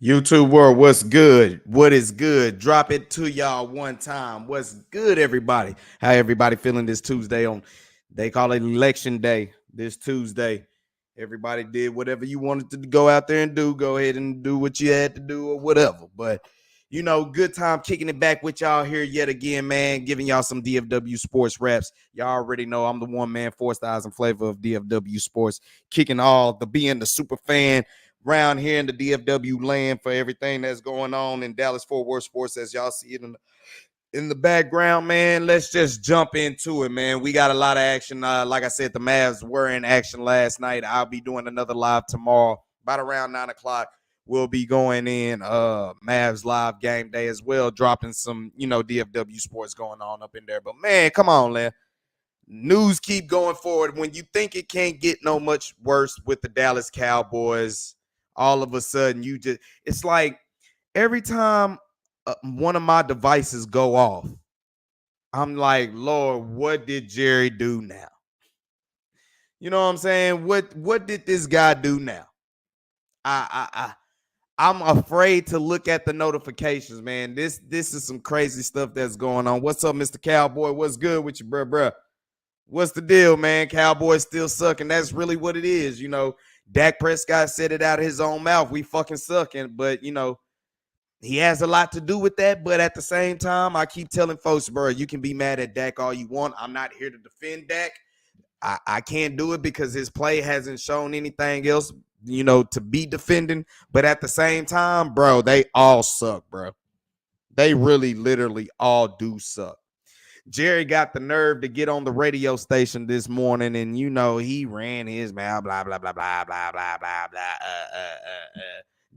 YouTube world, what's good? What is good? Drop it to y'all one time. What's good, everybody? How everybody feeling this Tuesday on, they call it election day, this Tuesday. Everybody did whatever you wanted to go out there and do. Go ahead and do what you had to do or whatever. But, good time kicking it back with y'all here yet again, man, giving y'all some DFW sports raps. Y'all already know I'm the one man, 4,000 flavor of DFW sports, kicking all the being the super fan around here in the DFW land for everything that's going on in Dallas Fort Worth sports, as y'all see it in the background, man. Let's just jump into it, man. We got a lot of action. Like I said, the Mavs were in action last night. I'll be doing another live tomorrow, about around 9 o'clock. We'll be going in Mavs live game day as well, dropping some, DFW sports going on up in there. But man, come on, man. News keep going forward. When you think it can't get no much worse with the Dallas Cowboys, all of a sudden it's like every time one of my devices go off, I'm like, Lord, what did Jerry do now? You know what I'm saying? What did this guy do now? I'm afraid to look at the notifications, man. This is some crazy stuff that's going on. What's up, Mr. Cowboy? What's good with you, bruh? What's the deal, man? Cowboys still suck, and that's really what it is. Dak Prescott said it out of his own mouth. We fucking sucking, but he has a lot to do with that. But at the same time, I keep telling folks, bro, you can be mad at Dak all you want. I'm not here to defend Dak. I can't do it because his play hasn't shown anything else, to be defending. But at the same time, bro, they all suck, bro. They really, literally all do suck. Jerry got the nerve to get on the radio station this morning, and he ran his mouth, blah blah blah blah blah blah blah blah,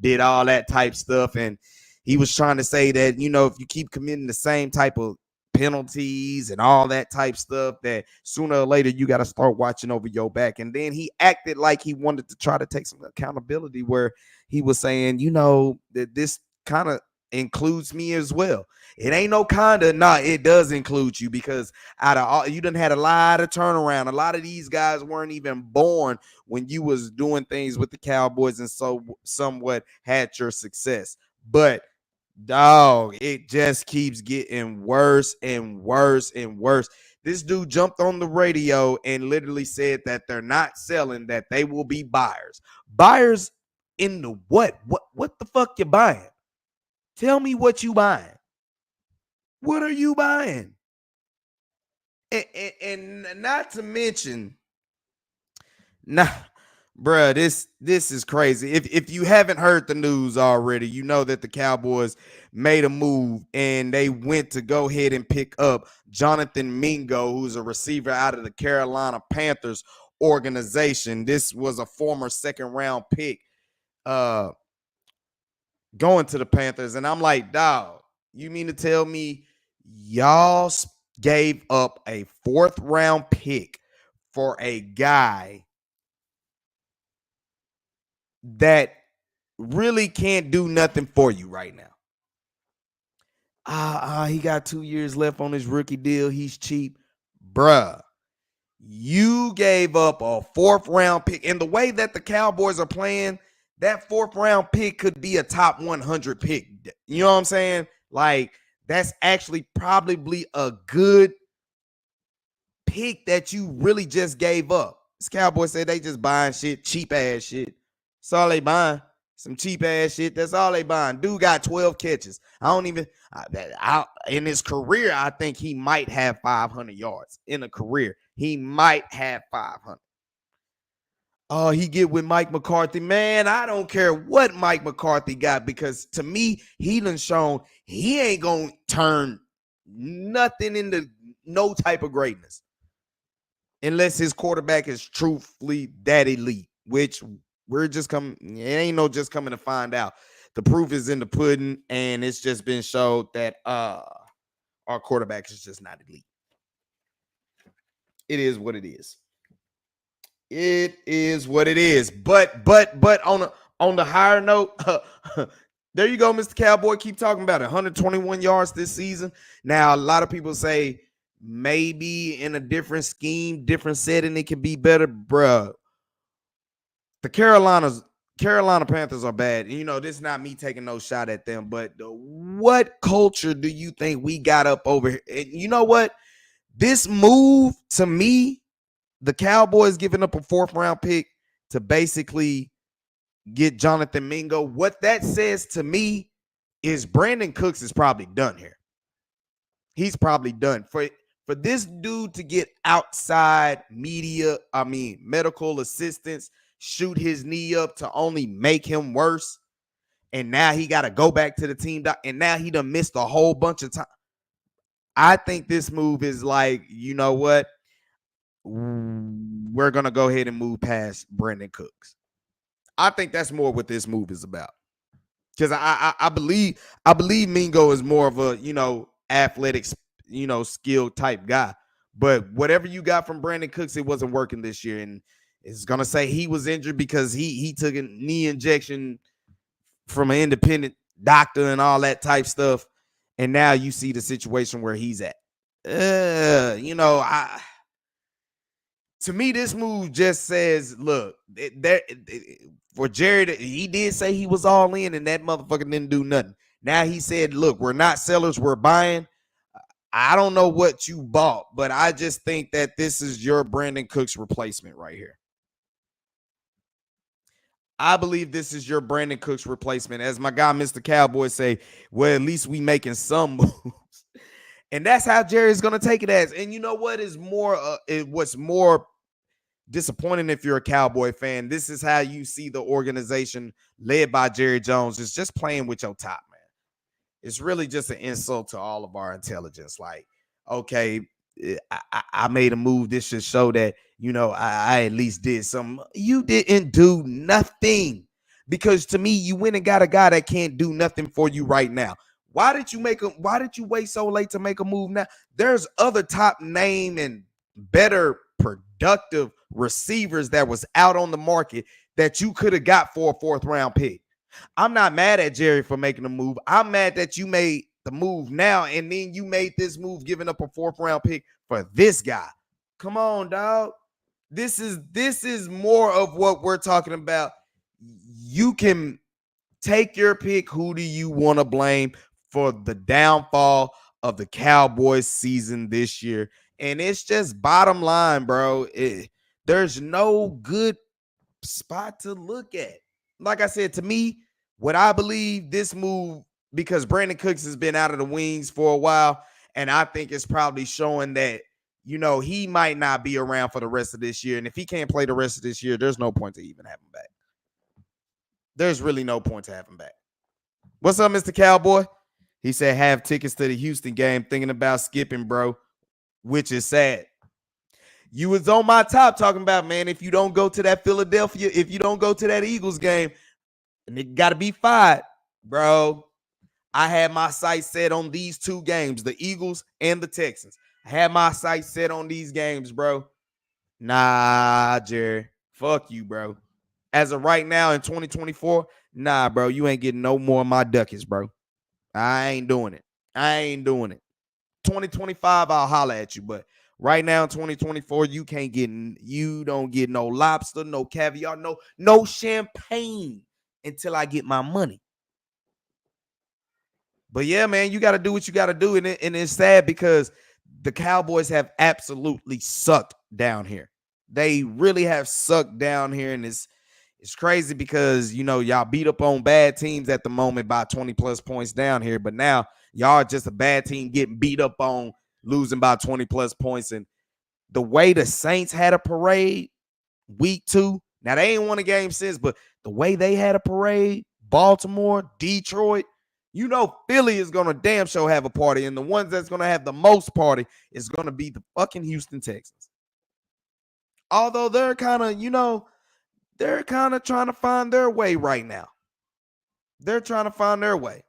did all that type stuff, and he was trying to say that if you keep committing the same type of penalties and all that type stuff, that sooner or later you got to start watching over your back. And then he acted like he wanted to try to take some accountability, where he was saying, that this kind of includes me as well. It ain't no kinda, nah, it does include you, because out of all, you done had a lot of turnaround. A lot of these guys weren't even born when you was doing things with the Cowboys, and so somewhat had your success. But dog, it just keeps getting worse and worse and worse. This dude jumped on the radio and literally said that they're not selling, that they will be buyers. Buyers in the what? What the fuck you buying? Tell me what you buying. What are you buying? And not to mention, nah, bruh, this is crazy. If you haven't heard the news already, you know that the Cowboys made a move and they went to go ahead and pick up Jonathan Mingo, who's a receiver out of the Carolina Panthers organization. This was a former second round pick going to the Panthers. And I'm like, dog, you mean to tell me y'all gave up a fourth round pick for a guy that really can't do nothing for you right now? He got 2 years left on his rookie deal. He's cheap. Bruh, you gave up a fourth round pick. And the way that the Cowboys are playing, that fourth round pick could be a top 100 pick. You know what I'm saying? Like, that's actually probably a good pick that you really just gave up. This Cowboy said they just buying shit, cheap ass shit. That's all they buying. Some cheap ass shit. That's all they buying. Dude got 12 catches. In his career, I think he might have 500 yards in a career. He might have 500. Oh, he get with Mike McCarthy. Man, I don't care what Mike McCarthy got, because to me, he done shown he ain't going to turn nothing into no type of greatness unless his quarterback is truthfully that elite, which we're just coming. It ain't no just coming to find out. The proof is in the pudding, and it's just been showed that our quarterback is just not elite. It is what it is. It is what it is. But on the higher note, there you go, Mr. Cowboy. Keep talking about it. 121 yards this season. Now, a lot of people say maybe in a different scheme, different setting, it can be better, bruh. The Carolinas Carolina Panthers are bad. You know, this is not me taking no shot at them, but what culture do you think we got up over here? And you know what? This move, to me, the Cowboys giving up a 4th-round pick to basically get Jonathan Mingo, what that says to me is Brandon Cooks is probably done here. He's probably done. For this dude to get outside medical assistance, shoot his knee up to only make him worse, and now he got to go back to the team, and now he done missed a whole bunch of time. I think this move is like, you know what? We're going to go ahead and move past Brandon Cooks. I think that's more what this move is about. Because I believe Mingo is more of a, athletic, skill type guy. But whatever you got from Brandon Cooks, it wasn't working this year. And it's going to say he was injured because he took a knee injection from an independent doctor and all that type stuff. And now you see the situation where he's at. To me, this move just says, look, for Jerry, he did say he was all in, and that motherfucker didn't do nothing. Now he said, look, we're not sellers, we're buying. I don't know what you bought, but I just think that this is your Brandon Cooks replacement right here. I believe this is your Brandon Cooks replacement. As my guy, Mr. Cowboy, say, well, at least we making some moves. And that's how Jerry's going to take it as. And you know what is more, what's more disappointing if you're a Cowboy fan, this is how you see the organization led by Jerry Jones is just playing with your top, man. It's really just an insult to all of our intelligence. Like, okay, I made a move. This should show that, I at least did something. You didn't do nothing, because to me, you went and got a guy that can't do nothing for you right now. Why did you wait so late to make a move now? There's other top name and better productive receivers that was out on the market that you could have got for a 4th-round pick. I'm not mad at Jerry for making a move. I'm mad that you made the move now, and then you made this move giving up a 4th-round pick for this guy. Come on, dog. This is more of what we're talking about. You can take your pick. Who do you want to blame for the downfall of the Cowboys season this year? And it's just bottom line, bro. There's no good spot to look at. Like I said, to me, what I believe this move, because Brandon Cooks has been out of the wings for a while, and I think it's probably showing that, he might not be around for the rest of this year. And if he can't play the rest of this year, there's no point to even have him back. There's really no point to have him back. What's up, Mr. Cowboy? He said, have tickets to the Houston game, thinking about skipping, bro, which is sad. You was on my top talking about, man, if you don't go to that Philadelphia, if you don't go to that Eagles game, and it got to be fired, bro. I had my sights set on these 2 games, the Eagles and the Texans. I had my sights set on these games, bro. Nah, Jerry. Fuck you, bro. As of right now in 2024, nah, bro, you ain't getting no more of my ducats, bro. I ain't doing it. 2025, I'll holler at you, but right now in 2024, you don't get no lobster, no caviar, no champagne until I get my money. But yeah, man, you got to do what you got to do. And it's sad because the Cowboys have absolutely sucked down here. They really have sucked down here. And it's crazy because, y'all beat up on bad teams at the moment by 20 plus points down here. But now y'all are just a bad team getting beat up on, losing by 20 plus points. And the way the Saints had a parade week 2, now they ain't won a game since, but the way they had a parade, Baltimore, Detroit, Philly is going to damn sure have a party. And the ones that's going to have the most party is going to be the fucking Houston Texans. Although they're kind of, they're kind of trying to find their way right now. They're trying to find their way.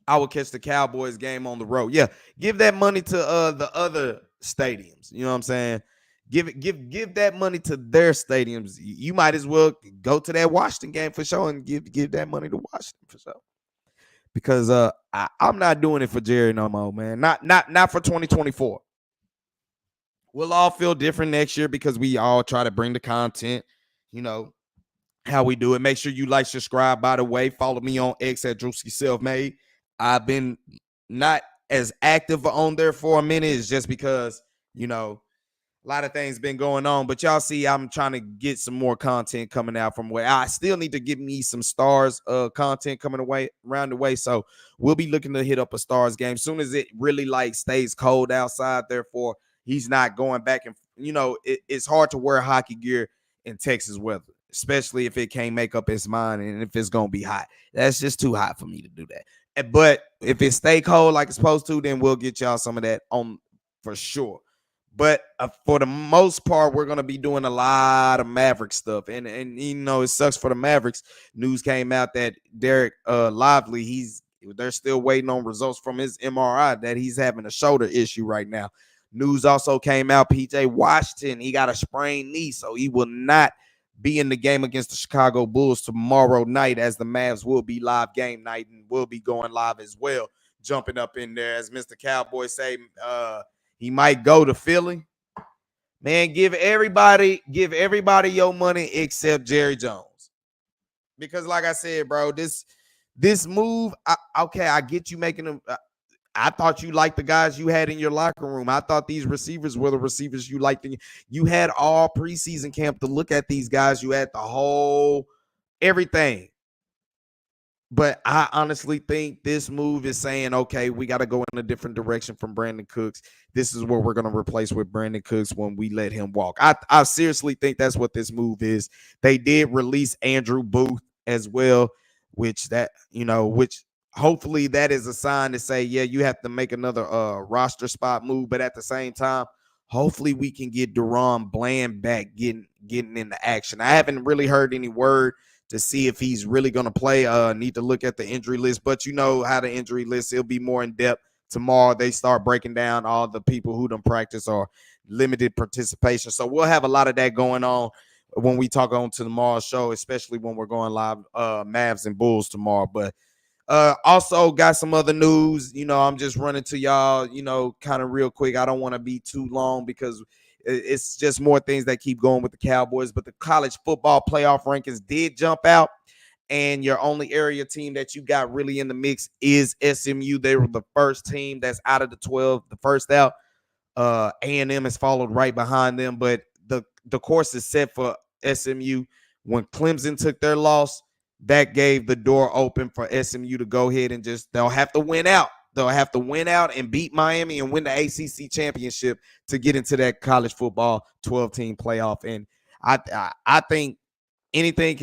I will catch the Cowboys game on the road. Yeah, give that money to the other stadiums. You know what I'm saying? Give that money to their stadiums. You might as well go to that Washington game for sure and give that money to Washington for sure. Because I'm not doing it for Jerry no more, man. Not for 2024. We'll all feel different next year because we all try to bring the content, how we do it. Make sure you like, subscribe. By the way, follow me on X at Drewski Selfmade. I've been not as active on there for a minute. It's just because, you know, a lot of things been going on, but y'all see I'm trying to get some more content coming out from where I still need to get me some stars content coming away around the way. So we'll be looking to hit up a stars game soon as it really like stays cold outside. Therefore, he's not going back and it's hard to wear hockey gear in Texas weather, especially if it can't make up its mind and if it's gonna be hot. That's just too hot for me to do that. But if it stay cold like it's supposed to, then we'll get y'all some of that on for sure. But for the most part, we're gonna be doing a lot of Maverick stuff, and it sucks for the Mavericks. News came out that Derek Lively, they're still waiting on results from his MRI that he's having a shoulder issue right now. News also came out PJ Washington, he got a sprained knee, so he will not be in the game against the Chicago Bulls tomorrow night, as the Mavs will be live game night and will be going live as well, jumping up in there as Mr. Cowboy say. He might go to Philly. Man, give everybody your money except Jerry Jones. Because like I said, bro, this move, I get you making them. I thought you liked the guys you had in your locker room. I thought these receivers were the receivers you liked. You had all preseason camp to look at these guys. You had the whole everything. But I honestly think this move is saying, okay, we got to go in a different direction from Brandon Cooks. This is what we're going to replace with Brandon Cooks when we let him walk. I seriously think that's what this move is. They did release Andrew Booth as well, which hopefully that is a sign to say, yeah, you have to make another roster spot move. But at the same time, hopefully we can get Deron Bland back getting into action. I haven't really heard any word to see if he's really going to play. Need to look at the injury list, but you know how the injury list, it'll be more in depth tomorrow. They start breaking down all the people who don't practice or limited participation. So we'll have a lot of that going on when we talk on to tomorrow's show, especially when we're going live Mavs and Bulls tomorrow. But also got some other news. I'm just running to y'all, kind of real quick. I don't want to be too long because it's just more things that keep going with the Cowboys. But the college football playoff rankings did jump out, and your only area team that you got really in the mix is SMU. They were the first team that's out of the 12, the first out. A&M has followed right behind them, but the course is set for SMU. When Clemson took their loss, that gave the door open for SMU to go ahead and they'll have to win out. They'll have to win out and beat Miami and win the ACC championship to get into that college football 12-team playoff. And I think anything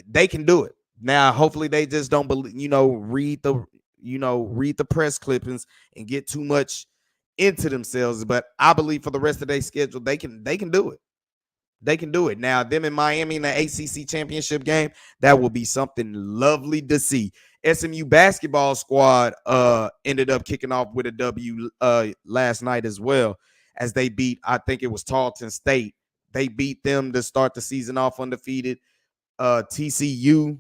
they can do it. Now, hopefully they just don't believe, read the press clippings and get too much into themselves. But I believe for the rest of their schedule, they can do it. They can do it. Now, them in Miami in the ACC championship game, that will be something lovely to see. SMU basketball squad ended up kicking off with a W last night as well, as they beat, I think it was Tarleton State. They beat them to start the season off undefeated. TCU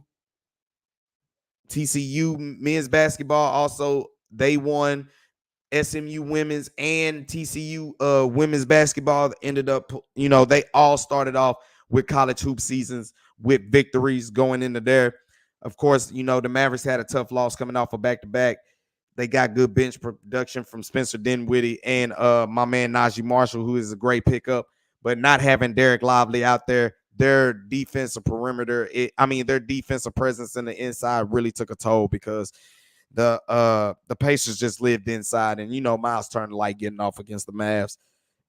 men's basketball also, they won. SMU women's and TCU women's basketball ended up, they all started off with college hoop seasons with victories going into there. Of course, the Mavericks had a tough loss coming off a back-to-back. They got good bench production from Spencer Dinwiddie and my man Najee Marshall, who is a great pickup. But not having Derek Lively out there, their defensive perimeter, their defensive presence in the inside really took a toll because the Pacers just lived inside, and Miles Turner like getting off against the Mavs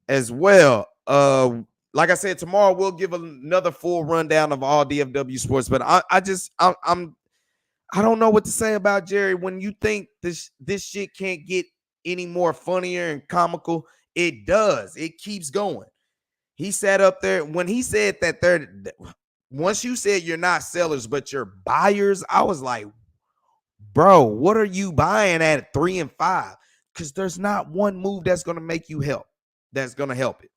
as well. Like I said, tomorrow we'll give another full rundown of all DFW sports. But I don't know what to say about Jerry. When you think this shit can't get any more funnier and comical, it does. It keeps going. He sat up there when he said that once you said you're not sellers but you're buyers, I was like, bro, what are you buying at 3 and 5? Because there's not one move that's going to make you help. That's going to help it.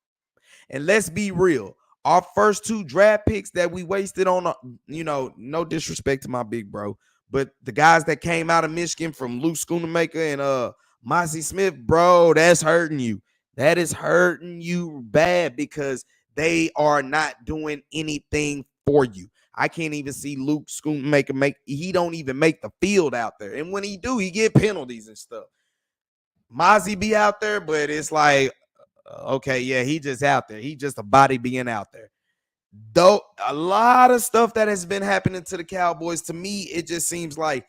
And let's be real. Our first 2 draft picks that we wasted on, no disrespect to my big bro, but the guys that came out of Michigan from Luke Schoonemaker and Mozzie Smith, bro, that's hurting you. That is hurting you bad because they are not doing anything for you. I can't even see Luke Scoot make. He don't even make the field out there. And when he do, he get penalties and stuff. Mozzie be out there, but it's like, okay, yeah, he just out there. He just a body being out there. Though a lot of stuff that has been happening to the Cowboys, to me, it just seems like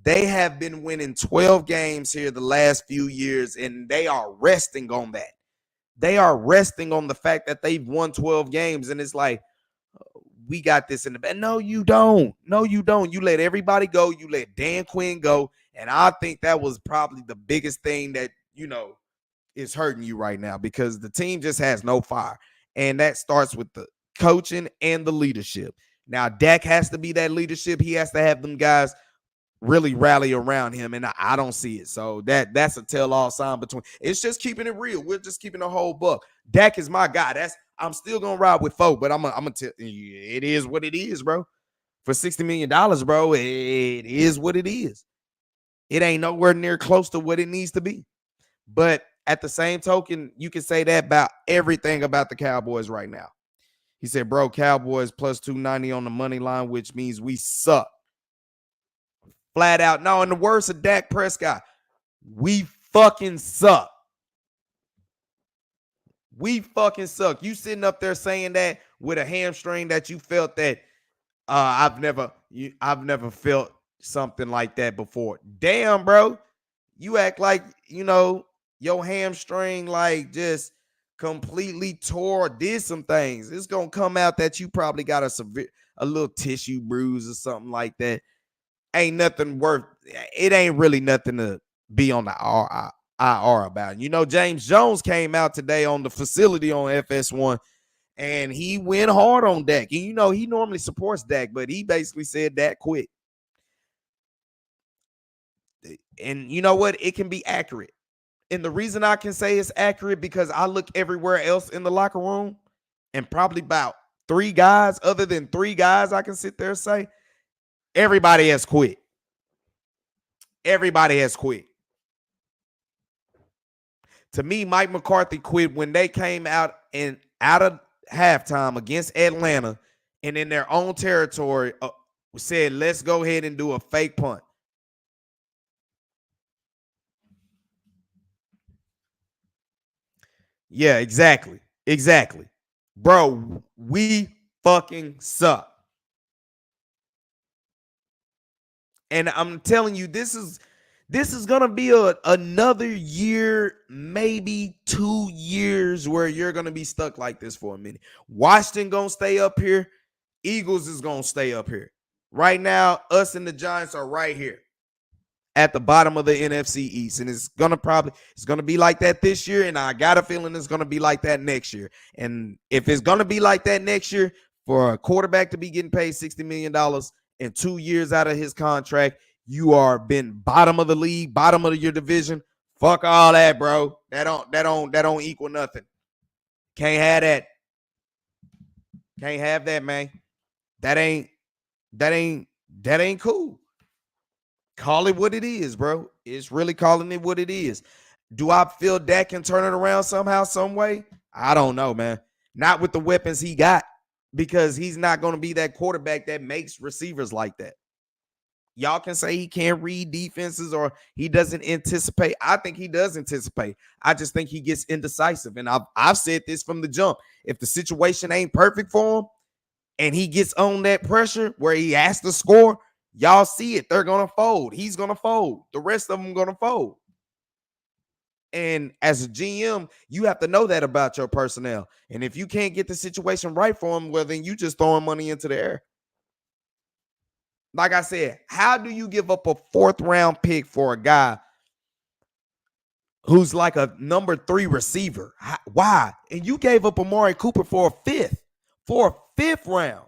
they have been winning 12 games here the last few years, and they are resting on that. They are resting on the fact that they've won 12 games, and it's like, we got this in the bag. No, you don't. No, you don't. You let everybody go. You let Dan Quinn go, and I think that was probably the biggest thing that, is hurting you right now, because the team just has no fire, and that starts with the coaching and the leadership. Now, Dak has to be that leadership. He has to have them guys really rally around him, and I don't see it. So that's a tell-all sign between. It's just keeping it real. We're just keeping a whole buck. Dak is my guy. I'm still gonna ride with folk, but I'm gonna tell you, it is what it is, bro. For $60 million, bro, it is what it is. It ain't nowhere near close to what it needs to be. But at the same token, you can say that about everything about the Cowboys right now. He said, bro, Cowboys plus 290 on the money line, which means we suck. Flat out. No, in the words of Dak Prescott, we fucking suck. We fucking suck. You sitting up there saying that with a hamstring that you felt that I've never felt something like that before. Damn, bro. You act like, your hamstring like just completely tore, did some things. It's gonna come out that you probably got a little tissue bruise or something like that. Ain't nothing worth. It ain't really nothing to be on the IR about. James Jones came out today on the facility on FS1, and he went hard on Dak. And he normally supports Dak, but he basically said Dak quit. And you know what? It can be accurate. And the reason I can say it's accurate, because I look everywhere else in the locker room, and probably about 3 guys, other than 3 guys, I can sit there and say, everybody has quit. Everybody has quit. To me, Mike McCarthy quit when they came out of halftime against Atlanta, and in their own territory said, let's go ahead and do a fake punt. Yeah, exactly. Exactly. Bro, we fucking suck. And I'm telling you, this is gonna be another year, maybe 2 years, where you're gonna be stuck like this for a minute. Washington gonna stay up here. Eagles is gonna stay up here. Right now, us and the Giants are right here at the bottom of the NFC East, and it's gonna be like that this year, and I got a feeling it's gonna be like that next year. And if it's gonna be like that next year, for a quarterback to be getting paid $60 million and 2 years out of his contract, you are been bottom of the league, bottom of your division. Fuck all that, bro. That don't equal nothing. Can't have that. Can't have that, man. That ain't cool. Call it what it is, bro. It's really calling it what it is. Do I feel Dak can turn it around somehow, some way? I don't know, man. Not with the weapons he got, because he's not going to be that quarterback that makes receivers like that. Y'all can say he can't read defenses or he doesn't anticipate. I think he does anticipate. I just think he gets indecisive. And I've said this from the jump. If the situation ain't perfect for him and he gets on that pressure where he has to score, y'all see it. They're going to fold. He's going to fold. The rest of them going to fold. And as a GM, you have to know that about your personnel. And if you can't get the situation right for them, well, then you just throwing money into the air. Like I said, how do you give up a 4th round pick for a guy who's like a number 3 receiver? Why? And you gave up Amari Cooper for a 5th round.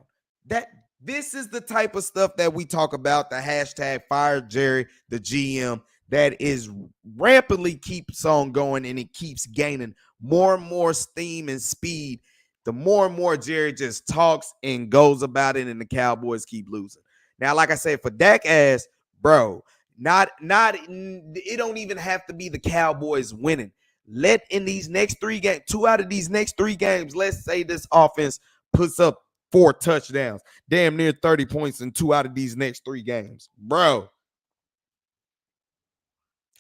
This is the type of stuff that we talk about, the hashtag fire Jerry, the GM, that is rampantly keeps on going, and it keeps gaining more and more steam and speed. The more and more Jerry just talks and goes about it, and the Cowboys keep losing. Now, like I said, for Dak ass, bro, it don't even have to be the Cowboys winning. Let in these next 3 games, 2 out of these next 3 games, let's say this offense puts up 4 touchdowns, damn near 30 points in 2 out of these next 3 games. Bro,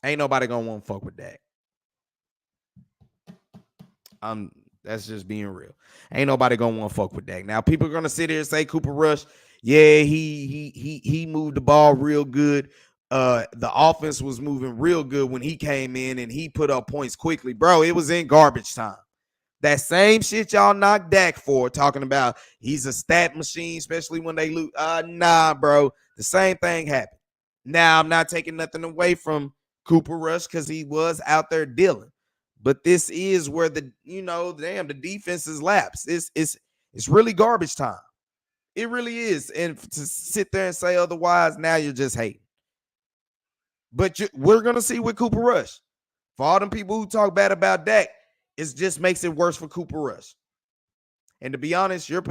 ain't nobody gonna want to fuck with Dak. That's just being real. Ain't nobody gonna want to fuck with Dak. Now, people are gonna sit here and say Cooper Rush, yeah, he moved the ball real good. The offense was moving real good when he came in and he put up points quickly. Bro, it was in garbage time. That same shit y'all knocked Dak for, talking about he's a stat machine, especially when they lose. Nah, bro. The same thing happened. Now, I'm not taking nothing away from Cooper Rush because he was out there dealing. But this is where the defense is lapsed. It's really garbage time. It really is. And to sit there and say otherwise, now you're just hating. But we're going to see with Cooper Rush. For all them people who talk bad about Dak, it just makes it worse for Cooper Rush. And to be honest, you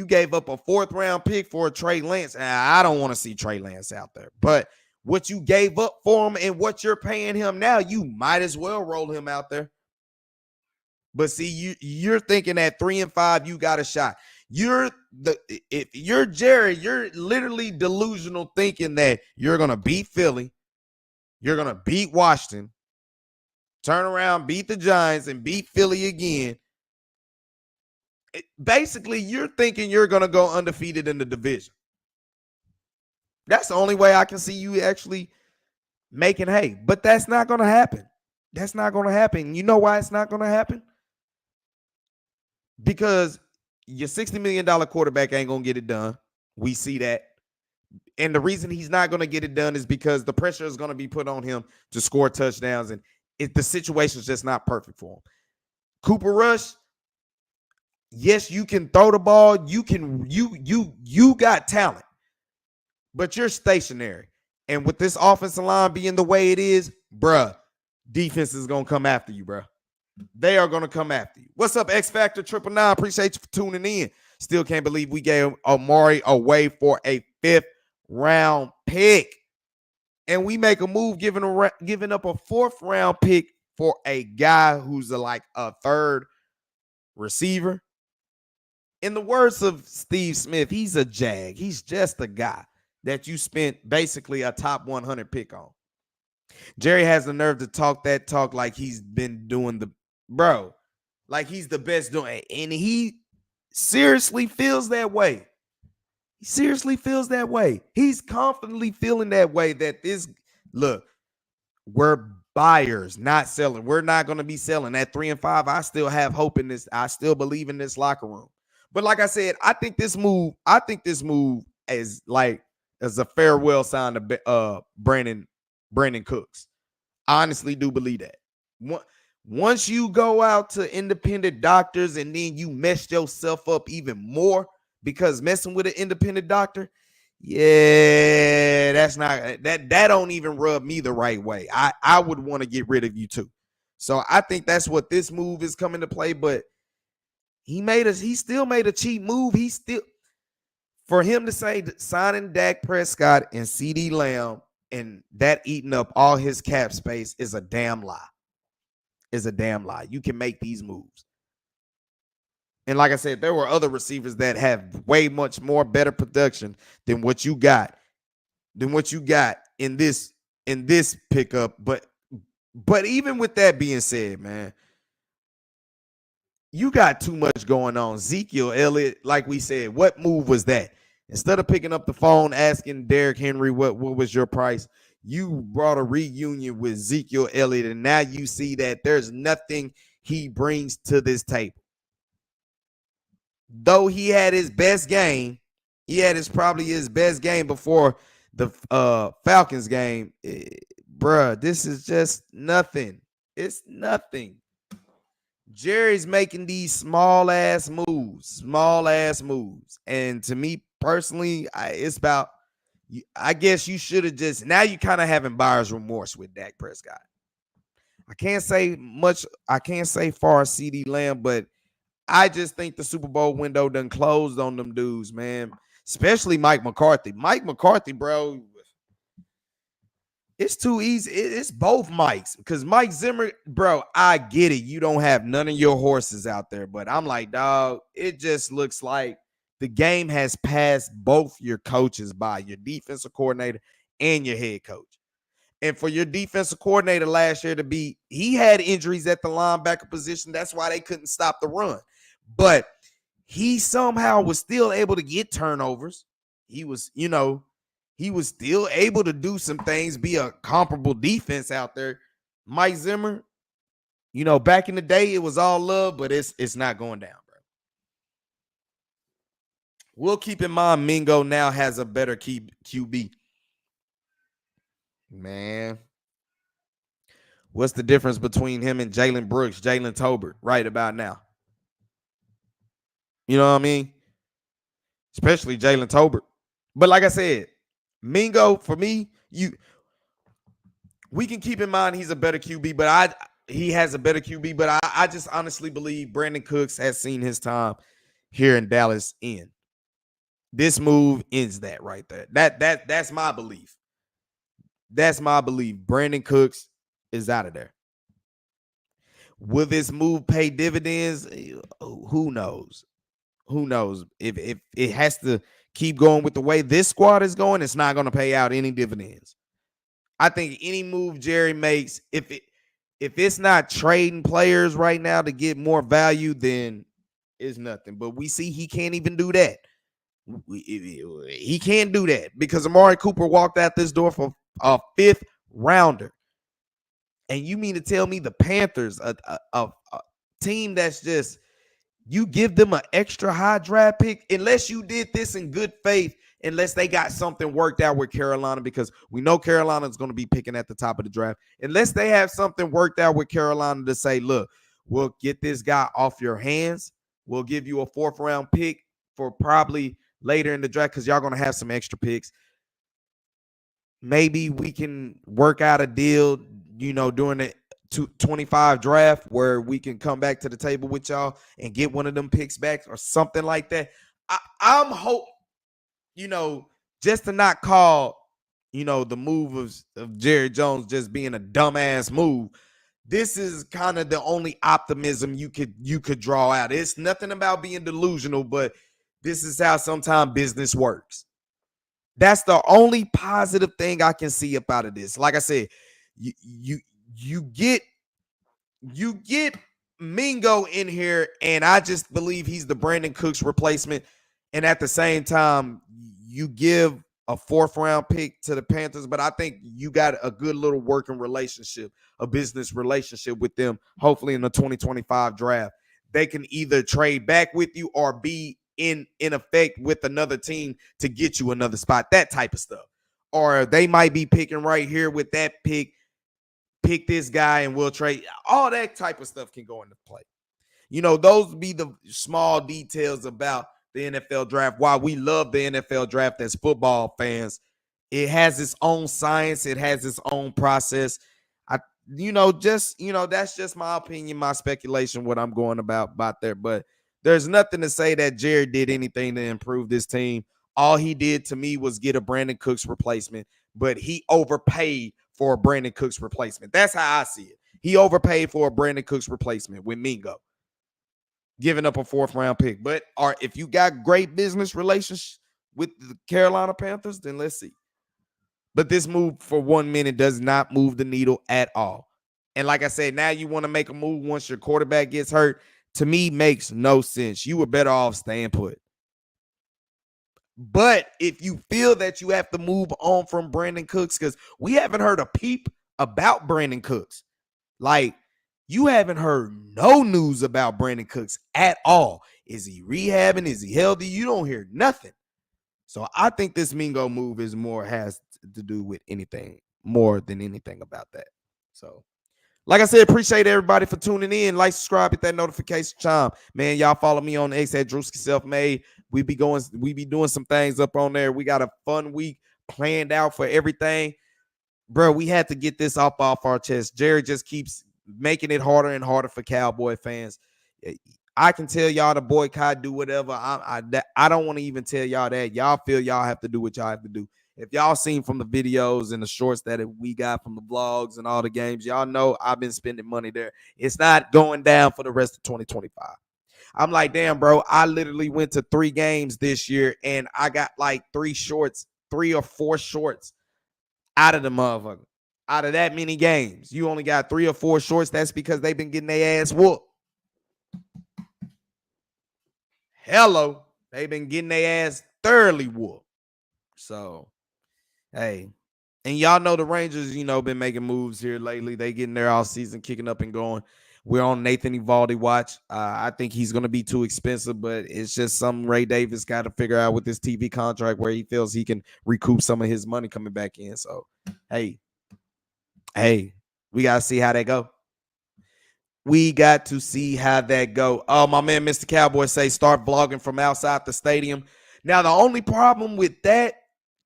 gave up a 4th round pick for a Trey Lance. And I don't want to see Trey Lance out there. But what you gave up for him and what you're paying him now, you might as well roll him out there. But see, you're thinking at 3-5, you got a shot. If you're Jerry, you're literally delusional thinking that you're gonna beat Philly, you're gonna beat Washington, turn around, beat the Giants, and beat Philly again. Basically, you're thinking you're gonna go undefeated in the division. That's the only way I can see you actually making hay. But that's not gonna happen. That's not gonna happen. You know why it's not gonna happen? Because your $60 million quarterback ain't going to get it done. We see that. And the reason he's not going to get it done is because the pressure is going to be put on him to score touchdowns. And the situation is just not perfect for him. Cooper Rush, yes, you can throw the ball. You got talent. But you're stationary. And with this offensive line being the way it is, bruh, defense is going to come after you, bruh. They are going to come after you. What's up, X Factor 999? Appreciate you for tuning in. Still can't believe we gave Amari away for a 5th round pick. And we make a move giving up a 4th round pick for a guy who's like a 3rd receiver. In the words of Steve Smith, he's a jag. He's just a guy that you spent basically a top 100 pick on. Jerry has the nerve to talk that talk like he's been doing like he's the best doing it. And he seriously feels that way. He seriously feels that way. He's confidently feeling that way that we're buyers, not selling. We're not going to be selling at 3-5. I still have hope in this. I still believe in this locker room. But like I said, I think this move is a farewell sign to Brandon Cooks. I honestly do believe that. Once you go out to independent doctors and then you mess yourself up even more because messing with an independent doctor, yeah, that don't even rub me the right way. I would want to get rid of you too. So I think that's what this move is coming to play. But he still made a cheap move. For him to say signing Dak Prescott and CeeDee Lamb and that eating up all his cap space is a damn lie. You can make these moves. And like I said, there were other receivers that have way much more better production than what you got in this pickup. But even with that being said, man, you got too much going on. Ezekiel Elliott, like we said, what move was that? Instead of picking up the phone, asking Derrick Henry what was your price, you brought a reunion with Ezekiel Elliott, and now you see that there's nothing he brings to this table. Though he had his best game, probably his best game before the Falcons game. Bruh, this is just nothing. It's nothing. Jerry's making these small ass moves. And to me personally, I guess you should have now you kind of having buyer's remorse with Dak Prescott. I can't say far as CeeDee Lamb, but I just think the Super Bowl window done closed on them dudes, man. Especially Mike McCarthy. Mike McCarthy, bro, it's too easy. It's both Mikes. Because Mike Zimmer, bro, I get it. You don't have none of your horses out there. But I'm like, dog, it just looks like The game has passed both your coaches by, your defensive coordinator and your head coach. And for your defensive coordinator last year to be, he had injuries at the linebacker position. That's why they couldn't stop the run. But he somehow was still able to get turnovers. He was, he was still able to do some things, be a comparable defense out there. Mike Zimmer, back in the day, it was all love, but it's not going down, bro. We'll keep in mind Mingo now has a better QB. Man, what's the difference between him and Jalen Brooks, Jalen Tolbert right about now? You know what I mean? Especially Jalen Tolbert. But like I said, Mingo, for me, we can keep in mind he's a better QB, but he has a better QB, but I just honestly believe Brandon Cooks has seen his time here in Dallas end. This move ends that right there. That's my belief. That's my belief. Brandon Cooks is out of there. Will this move pay dividends? Who knows? Who knows? If it has to keep going with the way this squad is going, it's not going to pay out any dividends. I think any move Jerry makes, if it's not trading players right now to get more value, then it's nothing. But we see he can't even do that. He can't do that because Amari Cooper walked out this door for a 5th rounder. And you mean to tell me the Panthers, a team that's just, you give them an extra high draft pick, unless you did this in good faith, unless they got something worked out with Carolina, because we know Carolina is going to be picking at the top of the draft. Unless they have something worked out with Carolina to say, look, we'll get this guy off your hands. We'll give you a 4th round pick for probably later in the draft because y'all going to have some extra picks. Maybe we can work out a deal, during the 25 draft where we can come back to the table with y'all and get one of them picks back or something like that. I'm hope, just to not call, the move of Jerry Jones just being a dumbass move. This is kind of the only optimism you could draw out. It's nothing about being delusional, but this is how sometimes business works. That's the only positive thing I can see up out of this. Like I said, you get Mingo in here, and I just believe he's the Brandon Cooks replacement. And at the same time, you give a 4th round pick to the Panthers, but I think you got a good little working relationship, a business relationship with them. Hopefully in the 2025 draft, they can either trade back with you or be in effect with another team to get you another spot, that type of stuff. Or they might be picking right here with that pick this guy and we'll trade. All that type of stuff can go into play. Those be the small details about the NFL draft. Why we love the NFL draft as football fans. It has its own science. It has its own process. That's just my opinion, my speculation, what I'm going about there. But there's nothing to say that Jerry did anything to improve this team. All he did to me was get a Brandon Cooks replacement, but he overpaid for a Brandon Cooks replacement. That's how I see it. He overpaid for a Brandon Cooks replacement with Mingo, giving up a 4th round pick. But if you got great business relations with the Carolina Panthers, then let's see. But this move for 1 minute does not move the needle at all. And like I said, now you want to make a move once your quarterback gets hurt, to me, makes no sense. You were better off staying put. But if you feel that you have to move on from Brandon Cooks, because we haven't heard a peep about Brandon Cooks. Like, you haven't heard no news about Brandon Cooks at all. Is he rehabbing? Is he healthy? You don't hear nothing. So I think this Mingo move has to do with anything more than anything about that. So, like I said, appreciate everybody for tuning in. Like, subscribe, hit that notification chime. Man, y'all follow me on X at Drewski Self-Made. We be doing some things up on there. We got a fun week planned out for everything. Bro, we had to get this off our chest. Jerry just keeps making it harder and harder for Cowboy fans. I can tell y'all to boycott, do whatever. I don't want to even tell y'all that. Y'all feel y'all have to do what y'all have to do. If y'all seen from the videos and the shorts that we got from the vlogs and all the games, y'all know I've been spending money there. It's not going down for the rest of 2025. I'm like, damn, bro, I literally went to 3 games this year and I got like 3 or 4 shorts out of the motherfucker. Out of that many games, you only got 3 or 4 shorts. That's because they've been getting their ass whooped. Hello. They've been getting their ass thoroughly whooped. So, hey. And y'all know the Rangers, been making moves here lately. They getting there all season, kicking up and going. We're on Nathan Eovaldi watch. I think he's going to be too expensive, but it's just something Ray Davis got to figure out with this TV contract where he feels he can recoup some of his money coming back in. So, hey, we got to see how that go. We got to see how that go. Oh, my man, Mr. Cowboy say start vlogging from outside the stadium. Now, the only problem with that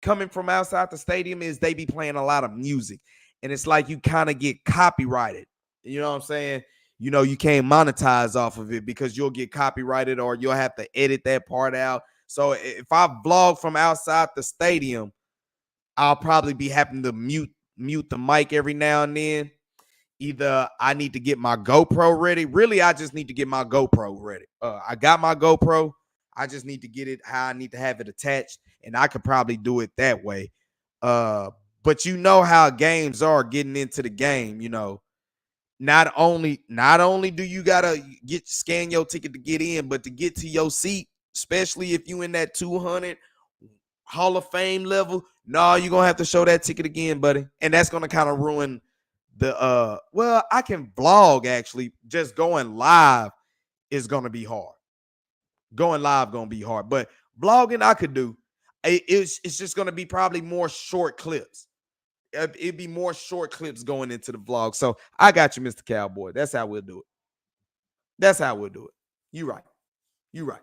coming from outside the stadium is they be playing a lot of music. And it's like you kind of get copyrighted. You know what I'm saying? You can't monetize off of it because you'll get copyrighted or you'll have to edit that part out. So if I vlog from outside the stadium, I'll probably be having to mute the mic every now and then. Either I need to get my GoPro ready. Really, I just need to get my GoPro ready. I got my GoPro. I just need to get it how I need to have it attached, and I could probably do it that way. But you know how games are getting into the game. Not only do you gotta scan your ticket to get in, but to get to your seat, especially if you in that 200 Hall of Fame level, no, you're gonna have to show that ticket again, buddy, and that's gonna kind of ruin the well, I can vlog actually. Just going live is gonna be hard. Going live gonna be hard, but vlogging I could do. It's just gonna be probably more short clips. It'd be more short clips going into the vlog. So I got you, Mr. Cowboy. That's how we'll do it. That's how we'll do it. You right. You right.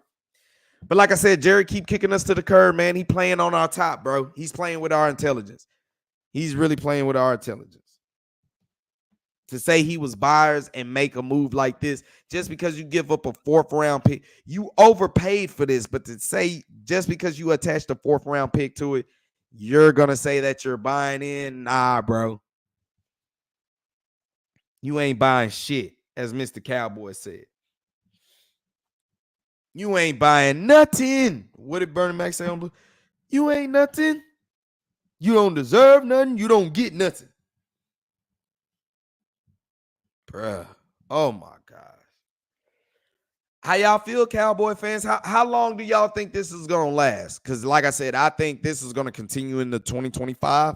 But like I said, Jerry keep kicking us to the curb, man. He playing on our top, bro. He's playing with our intelligence. He's really playing with our intelligence. To say he was buyers and make a move like this just because you give up a 4th round pick, you overpaid for this. But to say just because you attached a 4th round pick to it, you're going to say that you're buying in? Nah, bro. You ain't buying shit, as Mr. Cowboy said. You ain't buying nothing. What did Bernie Mac say on Blue? You ain't nothing. You don't deserve nothing. You don't get nothing. Bruh. Oh, my God. How y'all feel, Cowboy fans? How long do y'all think this is going to last? Because like I said, I think this is going to continue into 2025.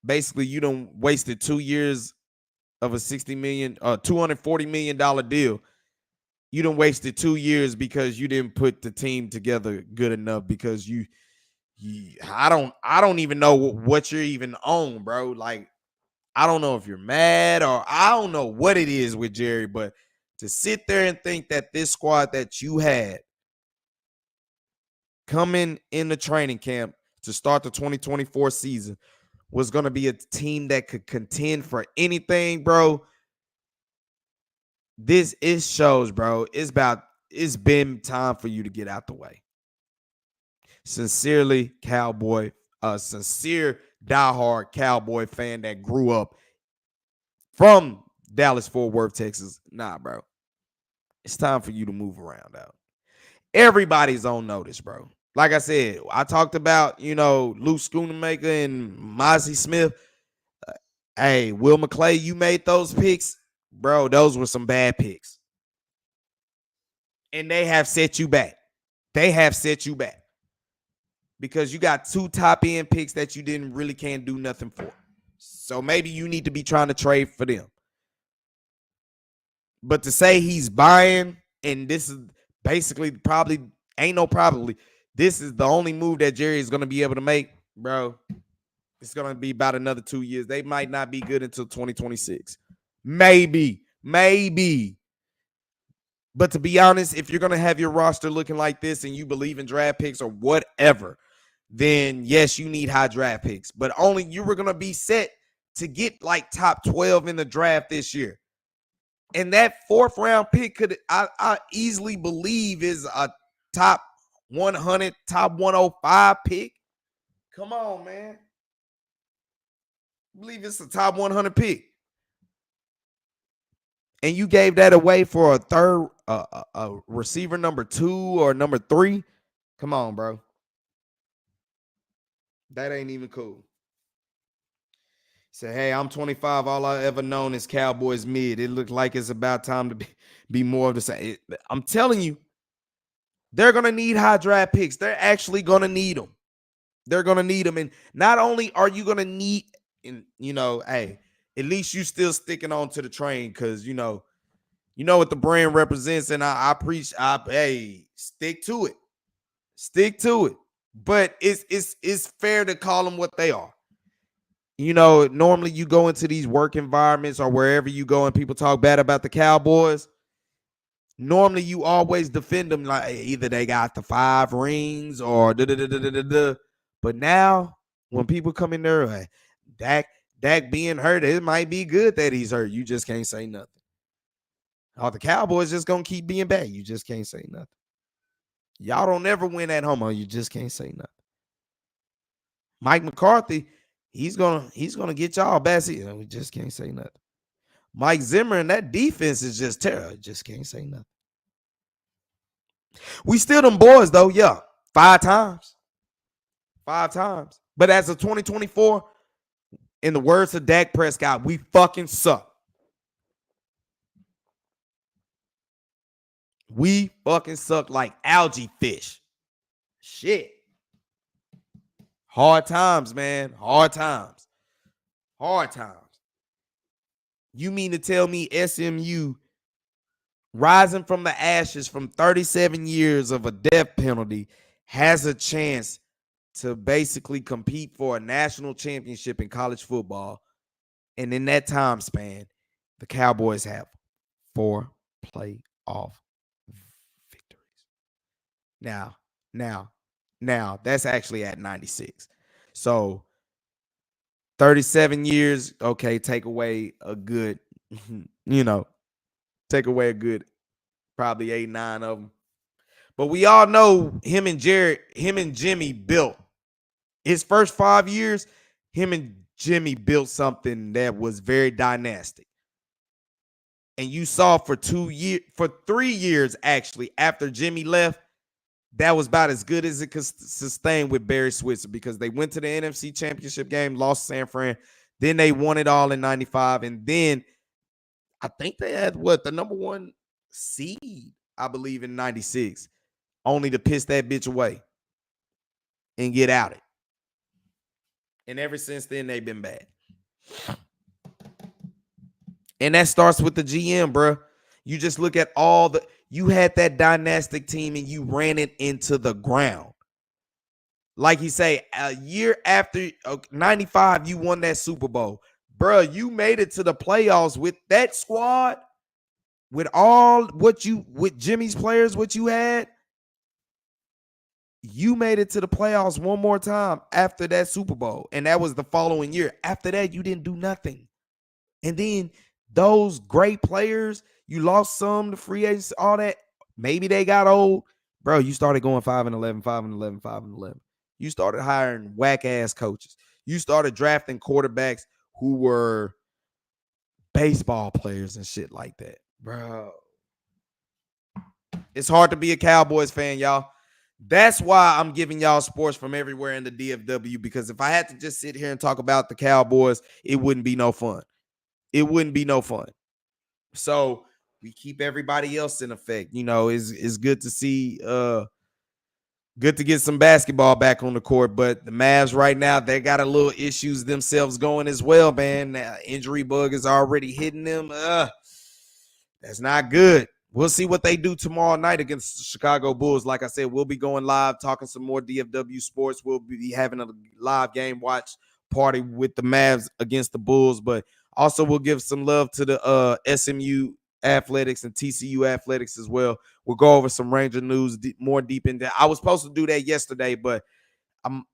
Basically, you done wasted 2 years of a $240 million deal. You done wasted 2 years because you didn't put the team together good enough because I don't even know what you're even on, bro. Like, I don't know if you're mad or I don't know what it is with Jerry, but to sit there and think that this squad that you had coming in the training camp to start the 2024 season was going to be a team that could contend for anything, bro. This is shows, bro. It's been time for you to get out the way. Sincerely, Cowboy, a sincere diehard Cowboy fan that grew up from Dallas-Fort Worth, Texas. Nah, bro. It's time for you to move around out. Everybody's on notice, bro. Like I said, I talked about, Luke Schoonemaker and Mozzie Smith. Hey, Will McClay, you made those picks. Bro, those were some bad picks. And they have set you back. They have set you back. Because you got 2 top end picks that you can't do nothing for. So maybe you need to be trying to trade for them. But to say he's buying, and this is basically this is the only move that Jerry is going to be able to make, bro. It's going to be about another 2 years. They might not be good until 2026. Maybe. But to be honest, if you're going to have your roster looking like this and you believe in draft picks or whatever, then yes, you need high draft picks. But only you were going to be set to get like top 12 in the draft this year. And that 4th round pick I easily believe is a top 100, top 105 pick. Come on, man. I believe it's a top 100 pick. and you gave that away for a third a receiver number 2 or number 3. Come on, bro. That ain't even cool. Say, hey, I'm 25. All I ever known is Cowboys mid. It looked like it's about time to be more of the same. I'm telling you, they're gonna need high draft picks. They're actually gonna need them. They're gonna need them, and not only are you gonna need, and hey, at least you still sticking on to the train because you know what the brand represents, and I preach. Hey, stick to it, stick to it. But it's fair to call them what they are. Normally you go into these work environments or wherever you go and people talk bad about the Cowboys. Normally you always defend them like either they got the 5 rings or da da da da da da. But now when people come in there, like, Dak being hurt, it might be good that he's hurt. You just can't say nothing. Oh, the Cowboys just gonna keep being bad. You just can't say nothing. Y'all don't ever win at home. You just can't say nothing. Mike McCarthy, he's gonna get y'all bad. We just can't say nothing. Mike Zimmer and that defense is just terrible. Just can't say nothing. We still them boys though, yeah. 5 times. 5 times. But as of 2024, in the words of Dak Prescott, we fucking suck. We fucking suck like algae fish. Shit. Hard times, man. Hard times. Hard times. You mean to tell me SMU rising from the ashes from 37 years of a death penalty has a chance to basically compete for a national championship in college football? And in that time span, the Cowboys have 4 playoff victories. Now, that's actually at 96. So 37 years, okay, take away a good, take away a good probably 8, 9 of them. But we all know him and Jimmy built his first 5 years. Him and Jimmy built something that was very dynastic. And you saw for 3 years actually after Jimmy left, that was about as good as it could sustain with Barry Switzer because they went to the NFC Championship game, lost San Fran. Then they won it all in 95. And then I think they had the number 1 seed, I believe, in 96, only to piss that bitch away and get out it. And ever since then, they've been bad. And that starts with the GM, bro. You just look at you had that dynastic team and you ran it into the ground. Like you say, a year after 95, you won that Super Bowl. Bro, you made it to the playoffs with that squad, with with Jimmy's players, what you had. You made it to the playoffs one more time after that Super Bowl. And that was the following year. After that, you didn't do nothing. And then those great players, you lost some, the free agents, all that. Maybe they got old. Bro, you started going 5-11, 5-11, 5-11. You started hiring whack-ass coaches. You started drafting quarterbacks who were baseball players and shit like that. Bro. It's hard to be a Cowboys fan, y'all. That's why I'm giving y'all sports from everywhere in the DFW, because if I had to just sit here and talk about the Cowboys, it wouldn't be no fun. It wouldn't be no fun. So we keep everybody else in effect. It's good to see, good to get some basketball back on the court. But the Mavs right now, they got a little issues themselves going as well, man. Injury bug is already hitting them. That's not good. We'll see what they do tomorrow night against the Chicago Bulls. Like I said, we'll be going live, talking some more DFW sports. We'll be having a live game watch party with the Mavs against the Bulls. But also we'll give some love to the SMU Athletics and TCU Athletics as well. We'll go over some Ranger news more deep into. I was supposed to do that yesterday, but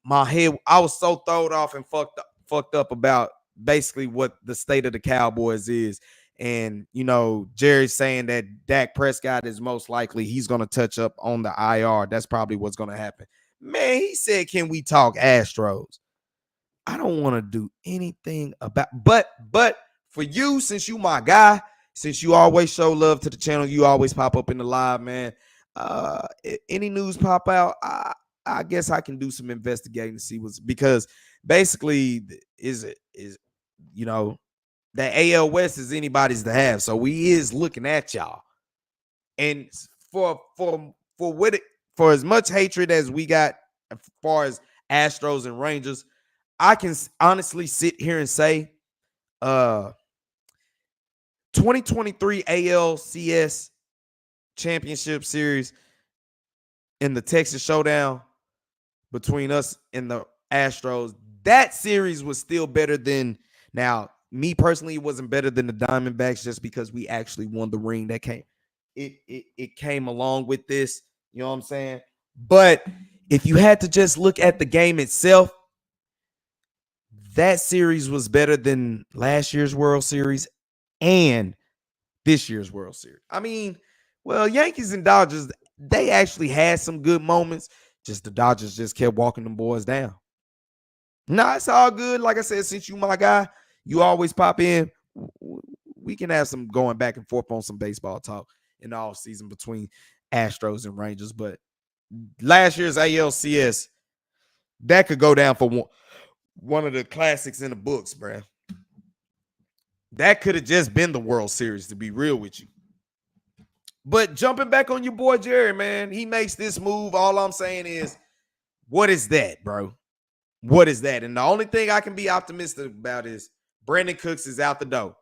my head, I was so thrown off and fucked up about basically what the state of the Cowboys is. And, Jerry's saying that Dak Prescott is most likely he's going to touch up on the IR. That's probably what's going to happen. Man, he said, can we talk Astros? I don't want to do anything about, but for you, since you my guy, since you always show love to the channel, you always pop up in the live, man. Any news pop out, I guess I can do some investigating to see what's, because basically is you know, the AL West is anybody's to have. So we is looking at y'all. And for what it, for as much hatred as we got as far as Astros and Rangers, I can honestly sit here and say 2023 ALCS Championship Series in the Texas Showdown between us and the Astros, that series was still better than, now, me personally, it wasn't better than the Diamondbacks just because we actually won the ring. That came, it came along with this, you know what I'm saying? But if you had to just look at the game itself, that series was better than last year's World Series and this year's World Series. I mean, well, Yankees and Dodgers, they actually had some good moments. Just the Dodgers just kept walking them boys down. Nah, it's all good. Like I said, since you my guy, you always pop in. We can have some going back and forth on some baseball talk in the off season between Astros and Rangers. But last year's ALCS, that could go down for one of the classics in the books, bruh. That could have just been the World Series, to be real with you. But jumping back on your boy Jerry, man, he makes this move. All I'm saying is, what is that, bro? What is that? And the only thing I can be optimistic about is Brandon Cooks is out the door.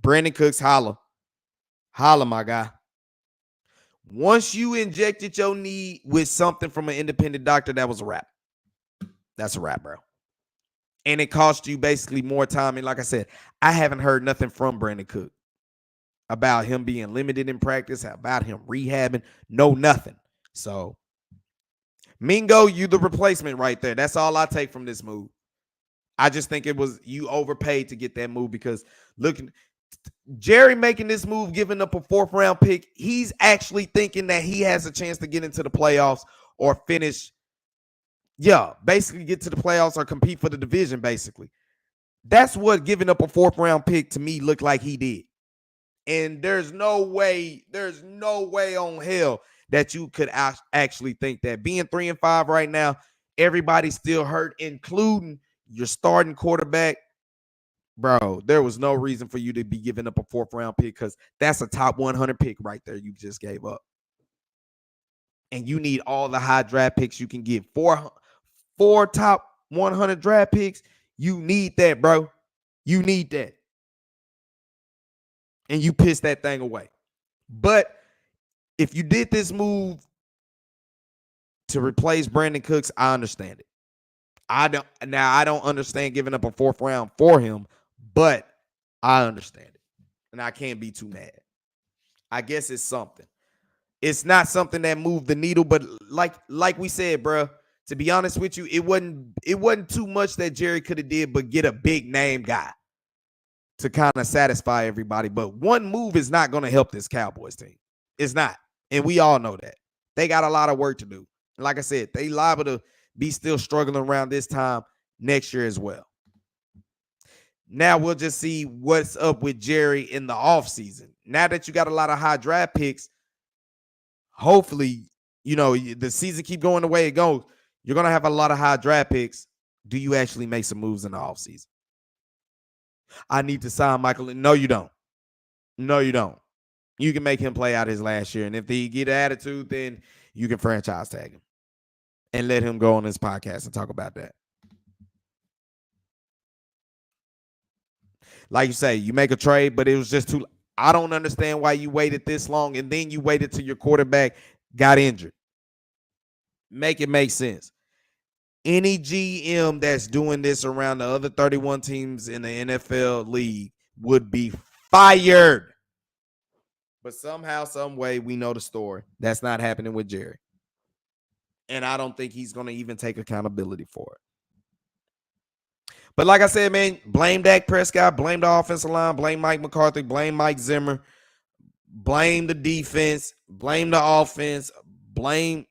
Brandon Cooks, holla. Holla, my guy. Once you injected your knee with something from an independent doctor, that was a wrap. That's a wrap, bro. And it cost you basically more time. And like I said, I haven't heard nothing from Brandon Cook about him being limited in practice, about him rehabbing. No, nothing. So, Mingo, you the replacement right there. That's all I take from this move. I just think it was, you overpaid to get that move, because looking, Jerry making this move, giving up a 4th round pick, he's actually thinking that he has a chance to get into the playoffs or finish. Yeah, basically get to the playoffs or compete for the division, basically. That's what giving up a 4th round pick to me looked like he did. And there's no way on hell that you could actually think that. Being 3-5 right now, everybody's still hurt, including your starting quarterback. Bro, there was no reason for you to be giving up a 4th round pick, because that's a top 100 pick right there you just gave up. And you need all the high draft picks you can get. Four top 100 draft picks. You need that, bro. You need that. And you pissed that thing away. But if you did this move to replace Brandon Cooks, I understand it. I don't understand giving up a 4th round for him, but I understand it. And I can't be too mad. I guess it's something. It's not something that moved the needle, but like we said, bro, to be honest with you, it wasn't too much that Jerry could have did but get a big name guy to kind of satisfy everybody. But one move is not going to help this Cowboys team. It's not. And we all know that. They got a lot of work to do. And like I said, they liable to be still struggling around this time next year as well. Now we'll just see what's up with Jerry in the offseason. Now that you got a lot of high draft picks, hopefully, the season keep going the way it goes. You're going to have a lot of high draft picks. Do you actually make some moves in the offseason? I need to sign Michael. No, you don't. No, you don't. You can make him play out his last year. And if he get an attitude, then you can franchise tag him and let him go on this podcast and talk about that. Like you say, you make a trade, but it was just too. I don't understand why you waited this long, and then you waited till your quarterback got injured. Make it make sense. Any GM that's doing this around the other 31 teams in the NFL league would be fired. But somehow, some way, we know the story. That's not happening with Jerry. And I don't think he's going to even take accountability for it. But like I said, man, blame Dak Prescott, blame the offensive line, blame Mike McCarthy, blame Mike Zimmer, blame the defense, blame the offense, blame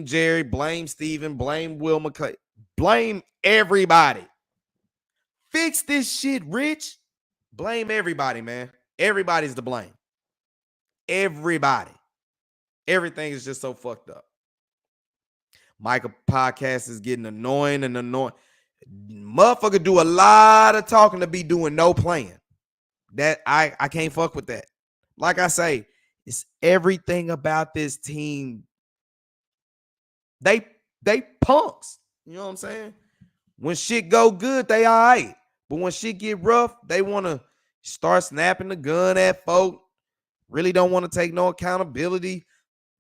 Jerry, blame Steven, blame Will McClay, blame everybody. Fix this shit, Rich. Blame everybody, man. Everybody's to blame. Everybody. Everything is just so fucked up. Micah podcast is getting annoying and annoying. Motherfucker do a lot of talking to be doing no playing. That I can't fuck with that. Like I say, it's everything about this team. They punks. You know what I'm saying? When shit go good, they all right. But when shit get rough, they want to start snapping the gun at folk. Really don't want to take no accountability,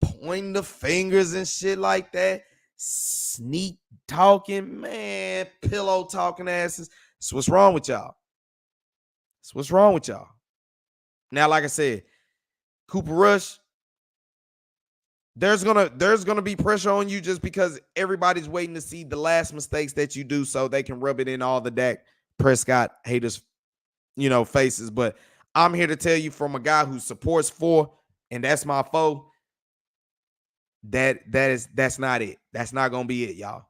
pointing the fingers and shit like that. Sneak talking, man, pillow talking asses. That's what's wrong with y'all. That's what's wrong with y'all. Now, like I said, Cooper Rush, there's gonna be pressure on you just because everybody's waiting to see the last mistakes that you do so they can rub it in all the Dak Prescott haters, faces. But I'm here to tell you from a guy who supports four, and that's my foe, that's not it. That's not gonna be it, y'all.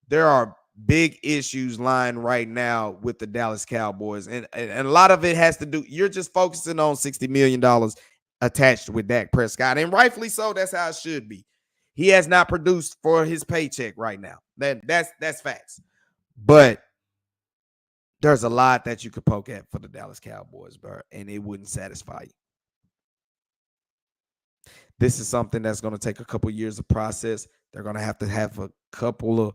There are big issues lying right now with the Dallas Cowboys, and a lot of it has to do. You're just focusing on $60 million attached with Dak Prescott, and rightfully so. That's how it should be. He has not produced for his paycheck right now. That's facts. But there's a lot that you could poke at for the Dallas Cowboys, bro, and it wouldn't satisfy you. This is something that's going to take a couple years of process. They're going to have a couple of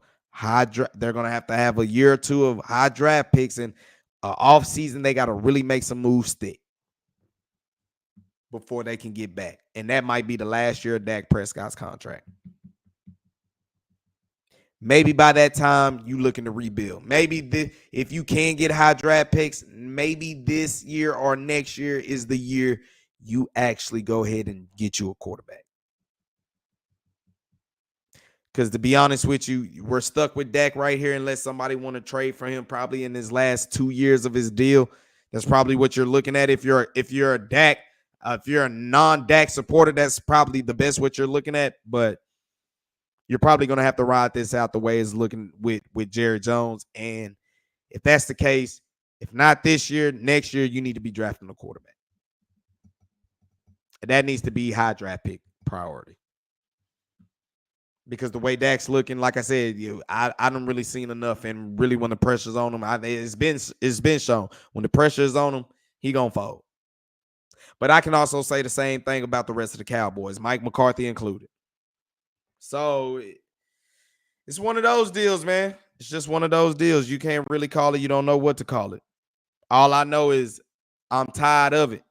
they're going to have a year or two of high draft picks, and off season they got to really make some moves stick before they can get back. And that might be the last year of Dak Prescott's contract. Maybe by that time, you looking to rebuild. Maybe if you can get high draft picks, maybe this year or next year is the year you actually go ahead and get you a quarterback. Because to be honest with you, we're stuck with Dak right here unless somebody want to trade for him probably in his last 2 years of his deal. That's probably what you're looking at. If you're a Dak, if you're a non-Dak supporter, that's probably the best what you're looking at. But you're probably going to have to ride this out the way it's looking with Jerry Jones. And if that's the case, if not this year, next year, you need to be drafting a quarterback. And that needs to be high draft pick priority. Because the way Dak's looking, like I said, I don't really seen enough. And really, when the pressure's on him, it's been shown. When the pressure is on him, he gonna fold. But I can also say the same thing about the rest of the Cowboys, Mike McCarthy included. So it's one of those deals, man. It's just one of those deals. You can't really call it. You don't know what to call it. All I know is I'm tired of it.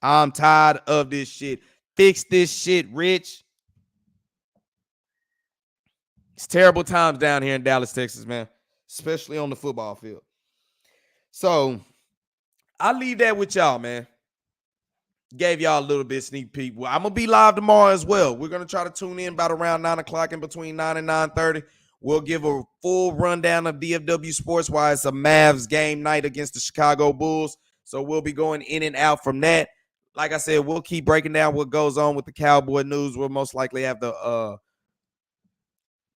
I'm tired of this shit. Fix this shit, Rich. It's terrible times down here in Dallas, Texas, man, especially on the football field. So I'll leave that with y'all, man. Gave y'all a little bit sneak peek. Well, I'm going to be live tomorrow as well. We're going to try to tune in about around 9 o'clock in between 9 and 9:30. We'll give a full rundown of DFW sports while it's a Mavs game night against the Chicago Bulls. So we'll be going in and out from that. Like I said, we'll keep breaking down what goes on with the Cowboy news. We'll most likely have the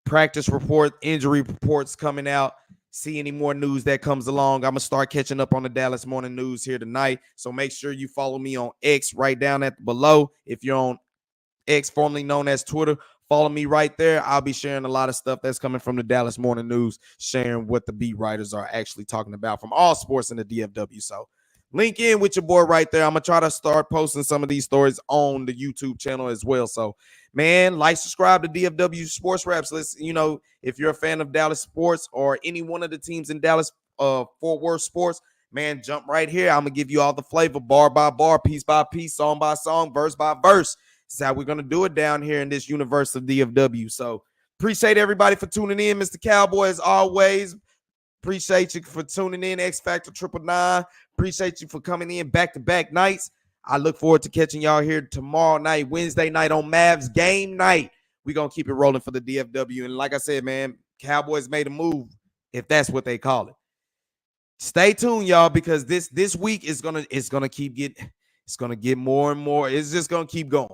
practice report, injury reports coming out. See any more news that comes along. I'm going to start catching up on the Dallas Morning News here tonight. So make sure you follow me on X right down at below. If you're on X, formerly known as Twitter, follow me right there. I'll be sharing a lot of stuff that's coming from the Dallas Morning News, sharing what the beat writers are actually talking about from all sports in the DFW. So link in with your boy right there. I'm going to try to start posting some of these stories on the YouTube channel as well. So, man, subscribe to DFW Sports Raps. If you're a fan of Dallas sports or any one of the teams in Dallas, Fort Worth sports, man, jump right here. I'm going to give you all the flavor, bar by bar, piece by piece, song by song, verse by verse. This is how we're going to do it down here in this universe of DFW. So appreciate everybody for tuning in. Mr. Cowboy, as always. Appreciate you for tuning in. X Factor 999. Appreciate you for coming in back-to-back nights. I look forward to catching y'all here tomorrow night, Wednesday night on Mavs game night. We're going to keep it rolling for the DFW. And like I said, man, Cowboys made a move, if that's what they call it. Stay tuned, y'all, because this week is gonna get more and more. It's just gonna keep going.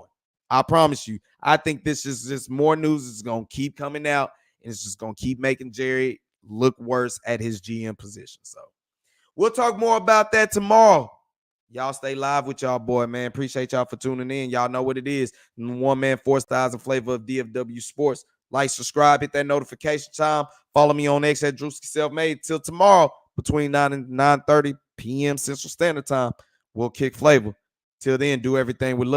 I promise you. I think this is just more news is gonna keep coming out, and it's just gonna keep making Jerry look worse at his GM position. So We'll talk more about that tomorrow. Y'all stay live with y'all, boy, man. Appreciate y'all for tuning in. Y'all know what it is. One man, 4 styles and flavor of DFW Sports. Like, subscribe, hit that notification chime. Follow me on X at Drewski Selfmade. Till tomorrow, between 9 and 9:30 p.m. Central Standard Time, we'll kick flavor. Till then, do everything with love.